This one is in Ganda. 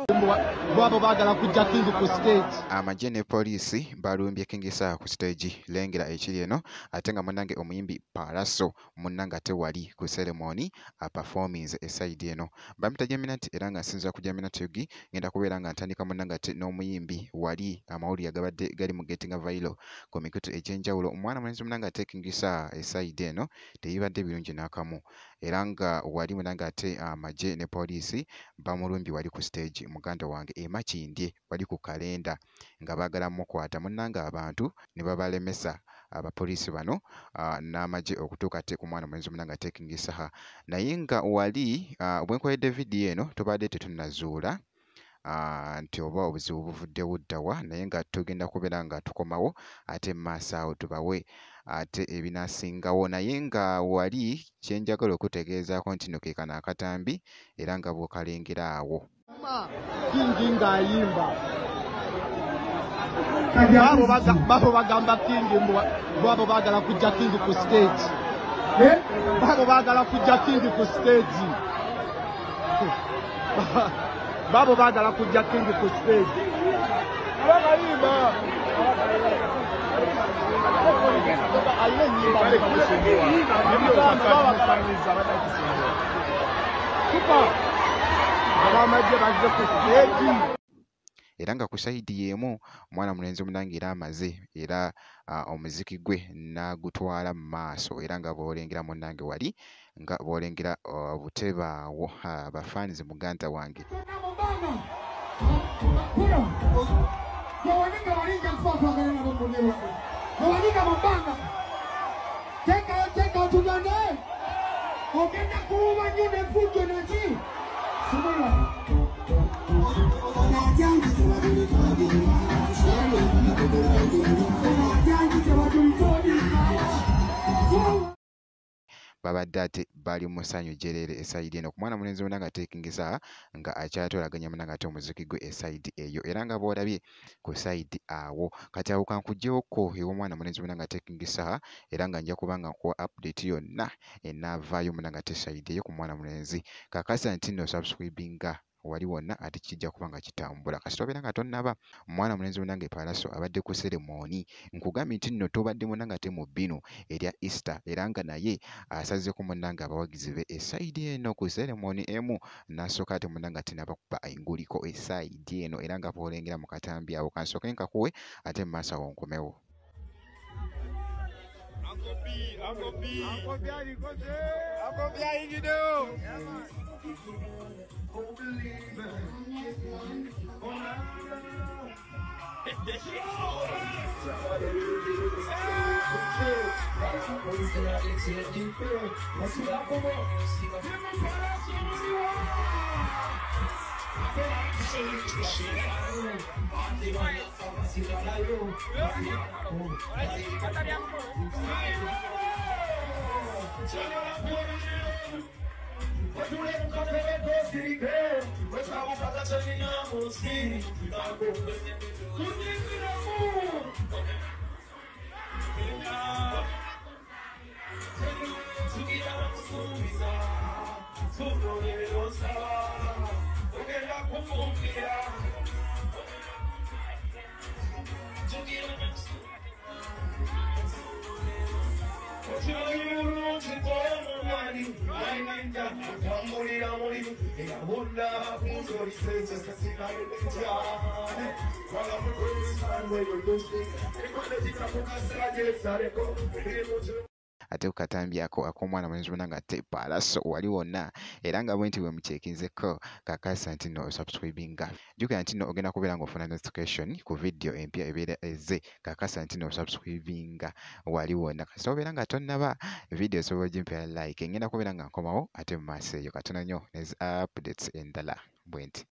bwabo baagala kujja King ku stage. Amagye ne poliisi balumbye King Saha ku stage lengera ekiri eno ate nga munnange omuyimbi Pallaso munnange ate wali ku ceremony performance eside eno bamita Geminati era nga nsinza ku Geminati yogi ngenda kubeera nga ntandika munnange ate n'omuyimbi wali amawulire agabadde gali mu getting viral ku mikutu egy'enjawulo omwana mulenzi munnange ate King Saha eside eno teyibadde birungi n'akamu era nga wali munnange ate amagye ne poliisi bamulumbye wali ku stage muganda wange Makindye wali ku kalenda nga baagala mukwata munnange abantu ne babalemesa abapoliisi bano n'amagye okutuuka ate ku mwana mulenzi munnange ate King Saha naye nga wali bwenkoledde vidiyo eno tubadde tetunnazuula nti oba obuzibu buvudde buddawa naye nga tugenda kubeera nga tukomawo ate maaso awo tubawe ate ebinaasingawo naye nga wali kyenjagala okutegeezaako nti no ke kano akatambi era nga bw'okalengera awo King ng'ayimba babo bagamba King bwabo baagala kujja King ku stage. Babo baagala kujja King ku stage. Babo baagala kujja King ku stage. Abagayimba era nga ku sayidi y'emu omwana mulenzi munnange era amaze era omuziki gwe n'agutwala mu maaso era nga bw'olengera munnange wali nga bw'olengera butebe awo abafaanizi muganda wange babadde ate bali mu ssanyu jjereere esayidi eno ku mwana mulenzi munnange ate King Saha nga akyatolaganya munnange ate omuziki gwe esayidi eyo era nga bw'olabye ku sayidi awo kati awo kankuggyewoko ew'omwana mulenzi munnange ate King Saha era nga nja kuba nga nkuwa update yonna enaavaayo munnange ate sayidi eyo ku mwana mulenzi kakasa nti nno subscribinga wali wonna ate kijja kuba nga kitambula kasita obeera nga tonnaba omwana mulenzi munnange Pallaso abadde ku ceremony nkugambye nti nno tobadde munnange ate mu bbino erya Easter era nga naye asazeeko munnange abawagizi be esayidi eno ku ceremony emu n'asooka ate munnange ate n'abakuba enguliko esayidi eno era nga bw'olengera mu katambi awo kansooke nkakuwe ate mu maaso awo nkomewo. ate ku katambi ako ak'omwana mulenzi munnange ate Pallaso wali wonna era nga bwe nti bwe mukyekinzeko kakasa nti nno subscribinga jjukira nti nno ogenda kubeera ng'ofuna notification ku vidiyo empya ebeera ezze kakasa nti nno subscribinga wali wonna kasita obeera nga tonnaba vidiyo osobola ogimpera like ngenda kubeera nga nkomawo ate mu maaso eyo katono nnyo nezi updates endala bwe nti